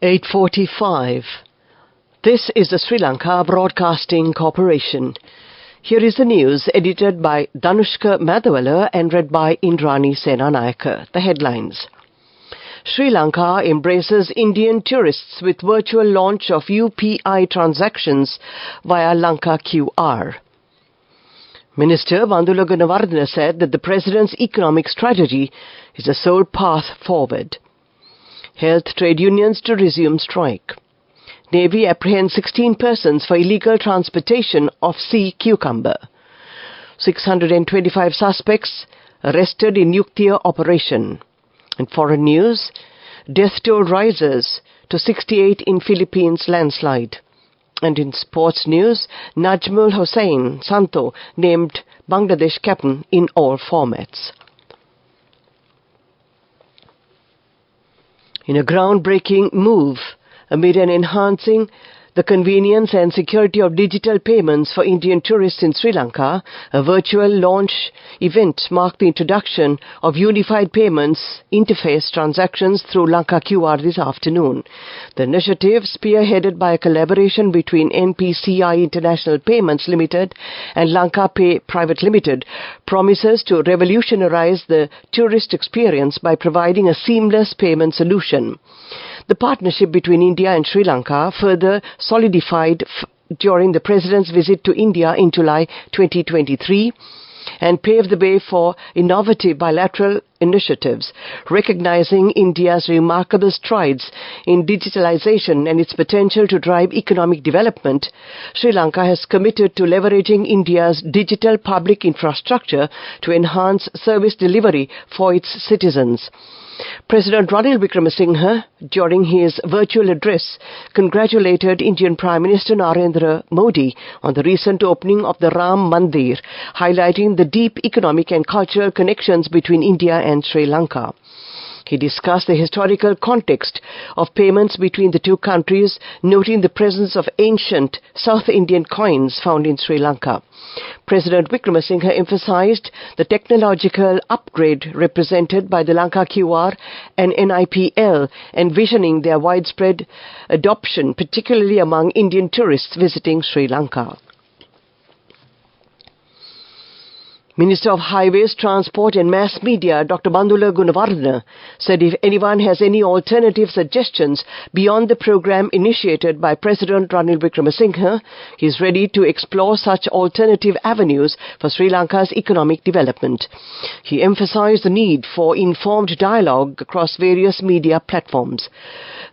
8:45. This is the Sri Lanka Broadcasting Corporation. Here is the news edited by Danushka Madhavala and read by Indrani Senanayaka. The headlines. Sri Lanka embraces Indian tourists with virtual launch of UPI transactions via Lanka QR. Minister Bandula Gunawardena said that the President's economic strategy is the sole path forward. Health trade unions to resume strike. Navy apprehends 16 persons for illegal transportation of sea cucumber. 625 suspects arrested in nuclear operation. In foreign news, death toll rises to 68 in Philippines landslide. And in sports news, Najmul Hossain Santo named Bangladesh captain in all formats. In a groundbreaking move, amid an enhancing the convenience and security of digital payments for Indian tourists in Sri Lanka, a virtual launch event marked the introduction of unified payments interface transactions through Lanka QR this afternoon. The initiative, spearheaded by a collaboration between NPCI International Payments Limited and Lanka Pay Private Limited, promises to revolutionize the tourist experience by providing a seamless payment solution. The partnership between India and Sri Lanka further solidified during the President's visit to India in July 2023 and paved the way for innovative bilateral initiatives, recognizing India's remarkable strides in digitalization and its potential to drive economic development. Sri Lanka has committed to leveraging India's digital public infrastructure to enhance service delivery for its citizens. President Ranil Wickremesinghe, during his virtual address, congratulated Indian Prime Minister Narendra Modi on the recent opening of the Ram Mandir, highlighting the deep economic and cultural connections between India and Sri Lanka. He discussed the historical context of payments between the two countries, noting the presence of ancient South Indian coins found in Sri Lanka. President Wickremesinghe emphasized the technological upgrade represented by the Lanka QR and NIPL, envisioning their widespread adoption, particularly among Indian tourists visiting Sri Lanka. Minister of Highways, Transport and Mass Media, Dr. Bandula Gunawardena, said if anyone has any alternative suggestions beyond the program initiated by President Ranil Wickremesinghe, he is ready to explore such alternative avenues for Sri Lanka's economic development. He emphasized the need for informed dialogue across various media platforms.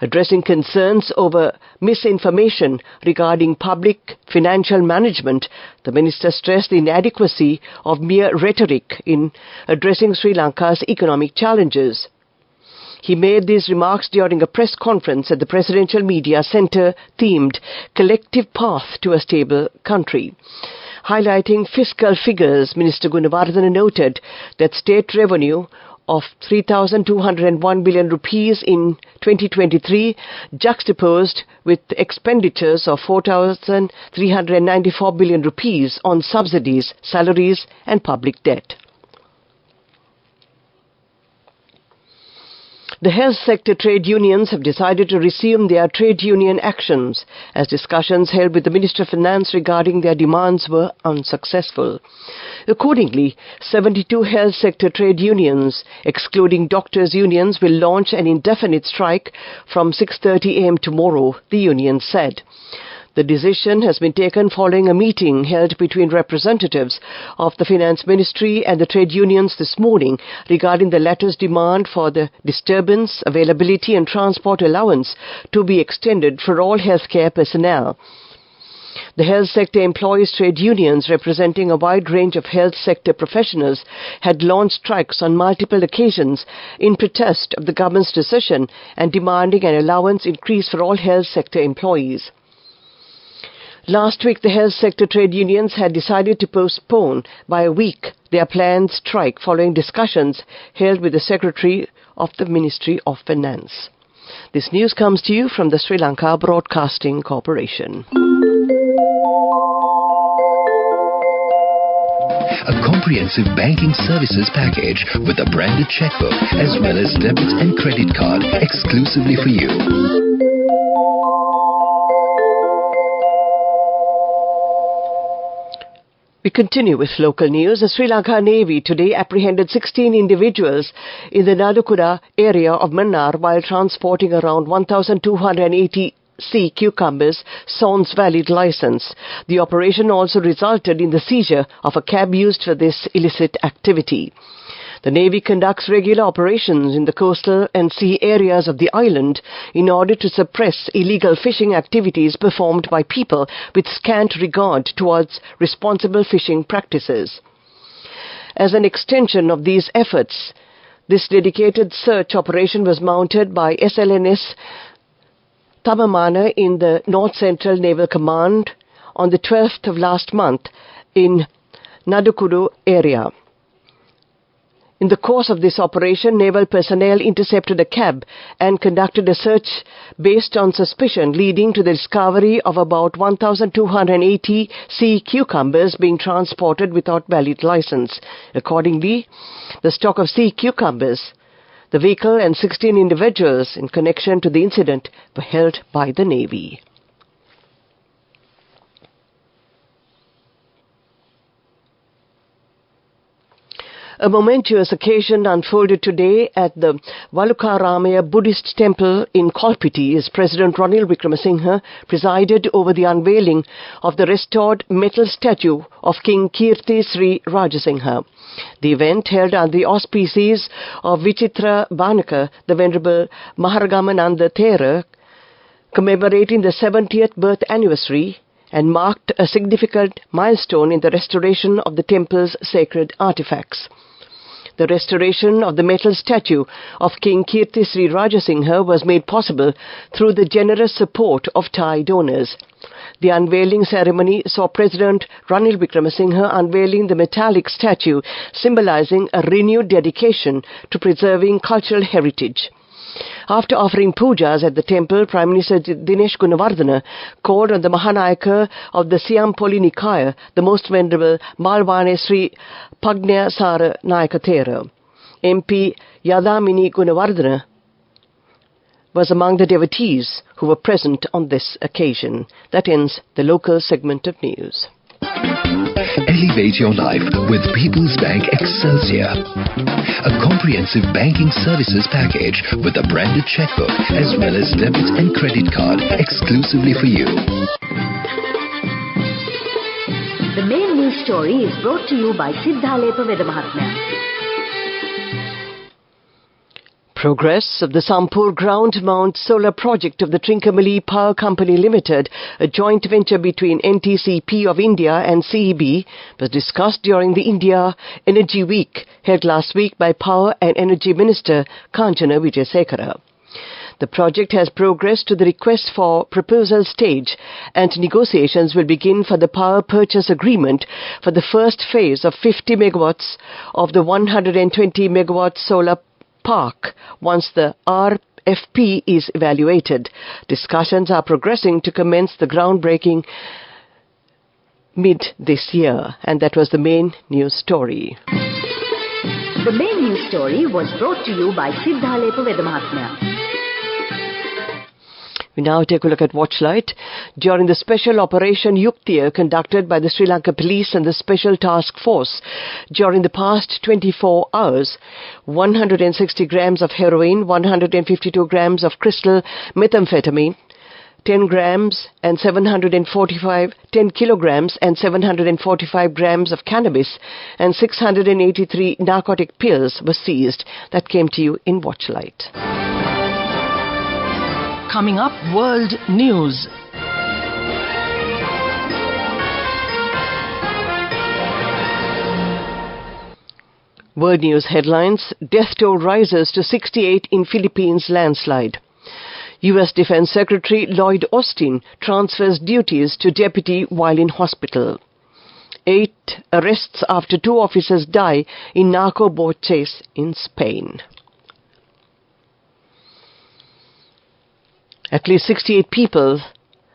Addressing concerns over misinformation regarding public financial management, the minister stressed the inadequacy of mere rhetoric in addressing Sri Lanka's economic challenges. He made these remarks during a press conference at the Presidential Media Centre themed Collective Path to a Stable Country. Highlighting fiscal figures, Minister Gunawardena noted that state revenue of 3,201 billion rupees in 2023 juxtaposed with expenditures of 4,394 billion rupees on subsidies, salaries and public debt. The health sector trade unions have decided to resume their trade union actions as discussions held with the Minister of Finance regarding their demands were unsuccessful. Accordingly, 72 health sector trade unions, excluding doctors' unions, will launch an indefinite strike from 6:30 a.m. tomorrow, the union said. The decision has been taken following a meeting held between representatives of the Finance Ministry and the trade unions this morning regarding the latter's demand for the disturbance, availability and transport allowance to be extended for all healthcare personnel. The health sector employees' trade unions, representing a wide range of health sector professionals, had launched strikes on multiple occasions in protest of the government's decision and demanding an allowance increase for all health sector employees. Last week, the health sector trade unions had decided to postpone by a week their planned strike following discussions held with the Secretary of the Ministry of Finance. This news comes to you from the Sri Lanka Broadcasting Corporation. A comprehensive banking services package with a branded checkbook as well as debit and credit card exclusively for you. We continue with local news. The Sri Lanka Navy today apprehended 16 individuals in the Nadukura area of Mannar while transporting around 1,280 sea cucumbers sans valid license. The operation also resulted in the seizure of a cab used for this illicit activity. The Navy conducts regular operations in the coastal and sea areas of the island in order to suppress illegal fishing activities performed by people with scant regard towards responsible fishing practices. As an extension of these efforts, this dedicated search operation was mounted by SLNS Tamamana in the North Central Naval Command on the 12th of last month in Nadukuru area. In the course of this operation, naval personnel intercepted a cab and conducted a search based on suspicion, leading to the discovery of about 1,280 sea cucumbers being transported without valid license. Accordingly, the stock of sea cucumbers, the vehicle and 16 individuals in connection to the incident were held by the Navy. A momentous occasion unfolded today at the Valukaramaya Buddhist Temple in Kolpiti as President Ranil Wickremesinghe presided over the unveiling of the restored metal statue of King Kirti Sri Rajasinghe. The event, held under the auspices of Vichitra Banaka, the Venerable Maharagananda Thera, commemorating the 70th birth anniversary, and marked a significant milestone in the restoration of the temple's sacred artifacts. The restoration of the metal statue of King Kirti Sri Rajasinghe was made possible through the generous support of Thai donors. The unveiling ceremony saw President Ranil Wickremesinghe unveiling the metallic statue, symbolizing a renewed dedication to preserving cultural heritage. After offering pujas at the temple, Prime Minister Dinesh Gunawardena called on the Mahanayaka of the Siampoli Nikaya, the Most Venerable Malwane Sri Pagnya Sara Nayaka Thera. MP Yadamini Gunawardena was among the devotees who were present on this occasion. That ends the local segment of news. Elevate your life with People's Bank Excelsior. A comprehensive banking services package with a branded checkbook as well as debit and credit card exclusively for you. The main news story is brought to you by Sinhala Vedamahatmya. Progress of the Sampur ground mount solar project of the Trincomalee Power Company Limited, a joint venture between NTCP of India and CEB, was discussed during the India Energy Week held last week by Power and Energy Minister Kanchana Wijesekara. The project has progressed to the request for proposal stage, and negotiations will begin for the power purchase agreement for the first phase of 50 megawatts of the 120 megawatt solar park once the RFP is evaluated. Discussions are progressing to commence the groundbreaking mid this year. And that was the main news story. The main news story was brought to you by Sinhala Vedamahatmya. We now take a look at Watchlight. During the special operation Yuktiya conducted by the Sri Lanka Police and the Special Task Force, during the past 24 hours, 160 grams of heroin, 152 grams of crystal methamphetamine, 10 kilograms and 745 grams of cannabis and 683 narcotic pills were seized. That came to you in Watchlight. Coming up, World News. World News headlines. Death toll rises to 68 in Philippines landslide. U.S. Defense Secretary Lloyd Austin transfers duties to deputy while in hospital. 8 arrests after 2 officers die in narco boat chase in Spain. At least 68 people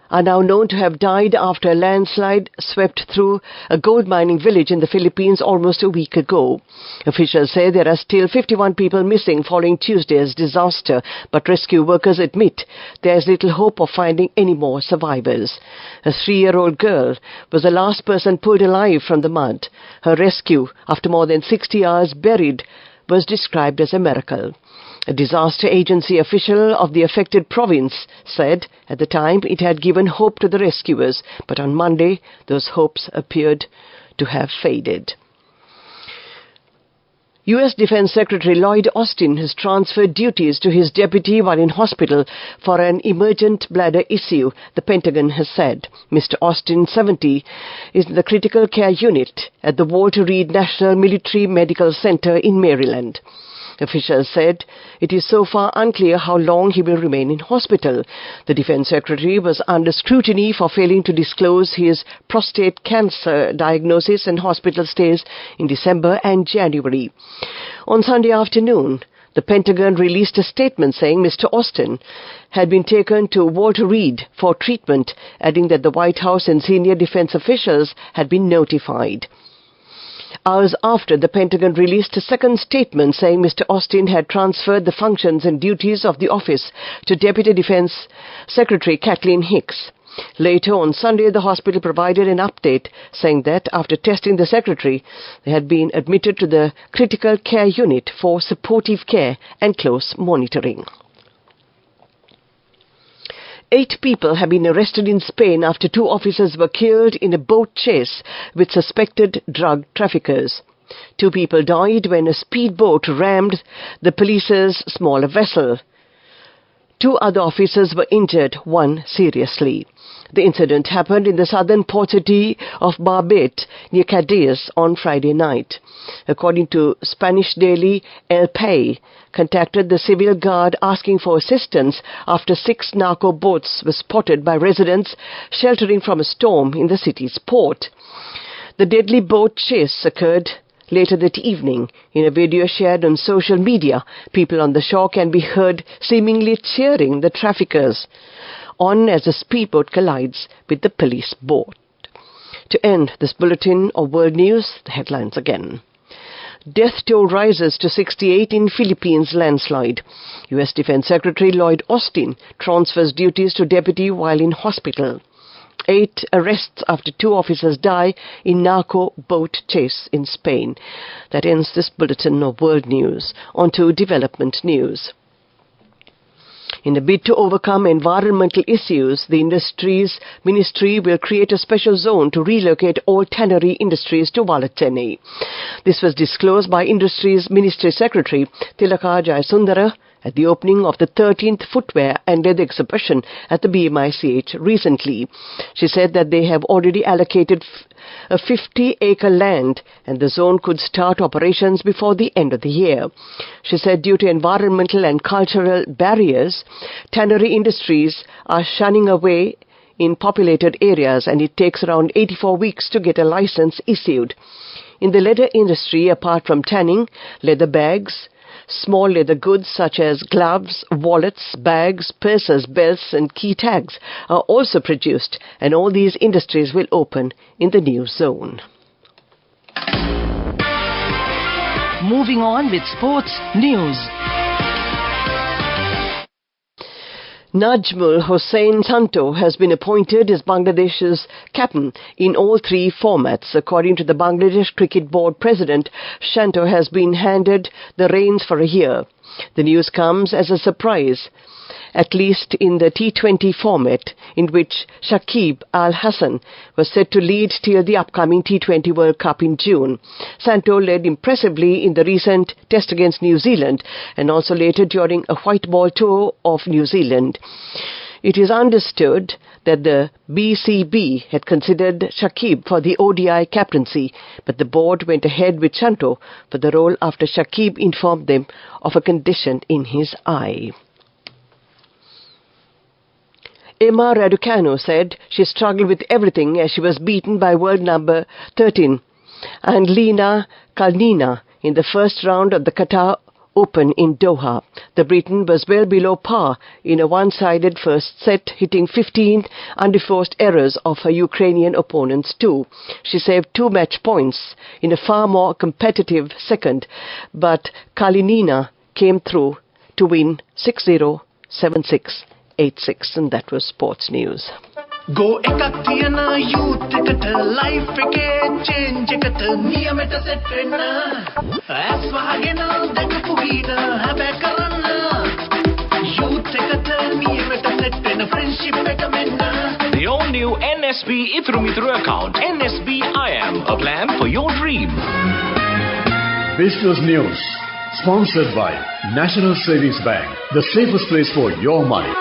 are now known to have died after a landslide swept through a gold mining village in the Philippines almost a week ago. Officials say there are still 51 people missing following Tuesday's disaster, but rescue workers admit there is little hope of finding any more survivors. A 3-year-old girl was the last person pulled alive from the mud. Her rescue, after more than 60 hours buried, was described as a miracle. A disaster agency official of the affected province said at the time it had given hope to the rescuers, but on Monday those hopes appeared to have faded. U.S. Defense Secretary Lloyd Austin has transferred duties to his deputy while in hospital for an emergent bladder issue, the Pentagon has said. Mr. Austin, 70, is in the critical care unit at the Walter Reed National Military Medical Center in Maryland. Officials said it is so far unclear how long he will remain in hospital. The Defense Secretary was under scrutiny for failing to disclose his prostate cancer diagnosis and hospital stays in December and January. On Sunday afternoon, the Pentagon released a statement saying Mr. Austin had been taken to Walter Reed for treatment, adding that the White House and senior defense officials had been notified. Hours after, the Pentagon released a second statement saying Mr. Austin had transferred the functions and duties of the office to Deputy Defense Secretary Kathleen Hicks. Later on Sunday, the hospital provided an update saying that after testing the secretary, they had been admitted to the critical care unit for supportive care and close monitoring. 8 people have been arrested in Spain after 2 officers were killed in a boat chase with suspected drug traffickers. 2 people died when a speedboat rammed the police's smaller vessel. 2 other officers were injured, 1 seriously. The incident happened in the southern port city of Barbate, near Cadiz, on Friday night. According to Spanish daily El País, contacted the civil guard asking for assistance after 6 narco boats were spotted by residents sheltering from a storm in the city's port. The deadly boat chase occurred later that evening. In a video shared on social media, people on the shore can be heard seemingly cheering the traffickers on as the speedboat collides with the police boat. To end this bulletin of world news, the headlines again. Death toll rises to 68 in Philippines landslide. U.S. Defense Secretary Lloyd Austin transfers duties to deputy while in hospital. 8 arrests after 2 officers die in narco boat chase in Spain. That ends this bulletin of world news. On to development news. In a bid to overcome environmental issues, the Industries Ministry will create a special zone to relocate all tannery industries to Valachennai. This was disclosed by Industries Ministry Secretary Tilaka Jayasundara at the opening of the 13th Footwear and Leather Exhibition at the BMICH recently. She said that they have already allocated a 50-acre land and the zone could start operations before the end of the year. She said due to environmental and cultural barriers, tannery industries are shunning away in populated areas and it takes around 84 weeks to get a license issued. In the leather industry, apart from tanning, leather bags, small leather goods such as gloves, wallets, bags, purses, belts and key tags are also produced, and all these industries will open in the new zone. Moving on with sports news. Najmul Hossain Santo has been appointed as Bangladesh's captain in all 3 formats. According to the Bangladesh Cricket Board President, Santo has been handed the reins for a year. The news comes as a surprise, at least in the T20 format, in which Shakib Al Hasan was set to lead till the upcoming T20 World Cup in June. Santo led impressively in the recent test against New Zealand and also later during a white ball tour of New Zealand. It is understood that the BCB had considered Shakib for the ODI captaincy, but the board went ahead with Santo for the role after Shakib informed them of a condition in his eye. Emma Raducanu said she struggled with everything as she was beaten by world number 13 and Lena Kalnina in the first round of the Qatar Open in Doha. The Briton was well below par in a one-sided first set, hitting 15 unforced errors of her Ukrainian opponents too. She saved 2 match points in a far more competitive second, but Kalinina came through to win 6-0, 7-6, 8-6, and that was sports news. Go ekak tiyana youth eකට life එකේ change එකට නියමෙට set වෙන්න as වහගෙන දැකපු ගීත හැබැයි කරන්න youth එකට නියමෙට set වෙන friendship එක මෙන්න. The all-new NSB Ithru Mithru account, NSB IAM, a plan for your dream. Business News, sponsored by National Savings Bank, the safest place for your money.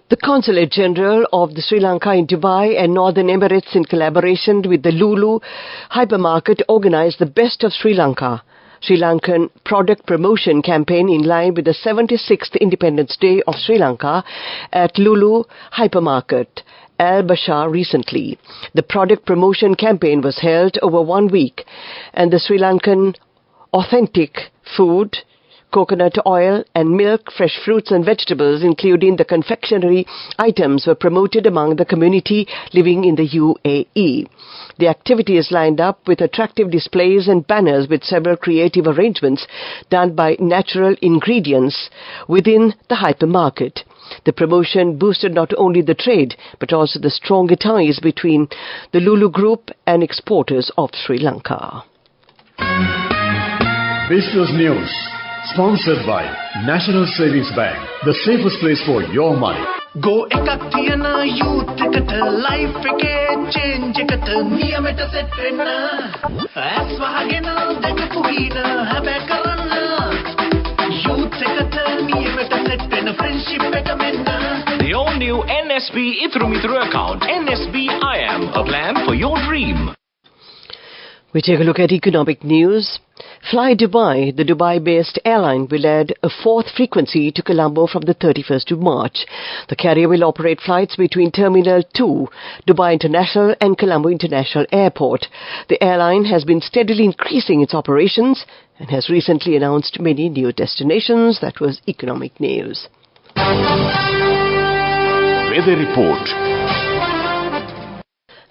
The Consulate General of the Sri Lanka in Dubai and Northern Emirates, in collaboration with the Lulu hypermarket, organized the Best of Sri Lanka, Sri Lankan product promotion campaign in line with the 76th Independence Day of Sri Lanka at Lulu hypermarket Al Bashar recently. The product promotion campaign was held over 1 week, and the Sri Lankan authentic food, coconut oil and milk, fresh fruits and vegetables, including the confectionery items, were promoted among the community living in the UAE. The activity is lined up with attractive displays and banners with several creative arrangements done by natural ingredients within the hypermarket. The promotion boosted not only the trade but also the stronger ties between the Lulu Group and exporters of Sri Lanka. Business News, sponsored by National Savings Bank, the safest place for your money. Go ekak tiyana youth එකට life එකේ change එකට නියමෙට set වෙන්න as වහගෙන දැකපු ගීත හැබැයි කරන්න youth එකට නියමෙට set වෙන friendship එක මෙන්න. The all-new NSB Ithru Mithru account, NSB IAM, a plan for your dream. We take a look at economic news. Fly Dubai, the Dubai-based airline, will add a 4th frequency to Colombo from the 31st of March. The carrier will operate flights between Terminal 2, Dubai International and Colombo International Airport. The airline has been steadily increasing its operations and has recently announced many new destinations. That was economic news. Weather report.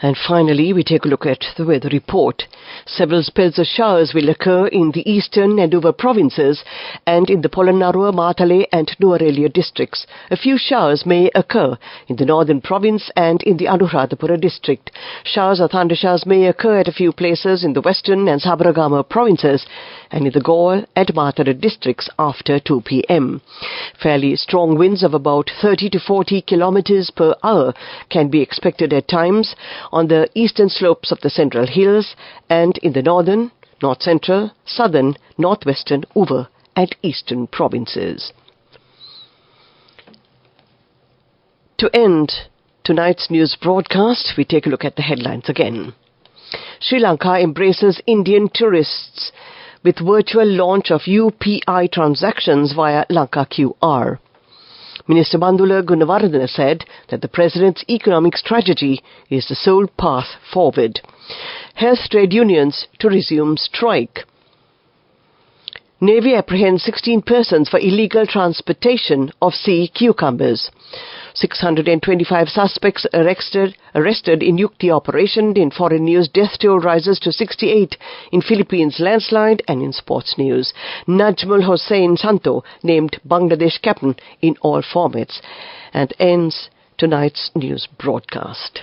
And finally, we take a look at the weather report. Several spells of showers will occur in the eastern and Nuwara provinces and in the Polonnaruwa, Matale and Nuwara districts. A few showers may occur in the northern province and in the Anuradhapura district. Showers or thundershowers may occur at a few places in the western and Sabaragama provinces and in the Galle and Matara districts after 2 p.m. Fairly strong winds of about 30 to 40 kilometers per hour can be expected at times on the eastern slopes of the Central Hills and in the northern, north-central, southern, northwestern, Uva and eastern provinces. To end tonight's news broadcast, we take a look at the headlines again. Sri Lanka embraces Indian tourists with virtual launch of UPI transactions via Lanka QR. Minister Bandula Gunawardena said that the President's economic strategy is the sole path forward. Health trade unions to resume strike. Navy apprehends 16 persons for illegal transportation of sea cucumbers. 625 suspects arrested in Yukti operation. In foreign news, death toll rises to 68 in Philippines landslide. And in sports news, Najmul Hossain Santo named Bangladesh captain in all formats. And ends tonight's news broadcast.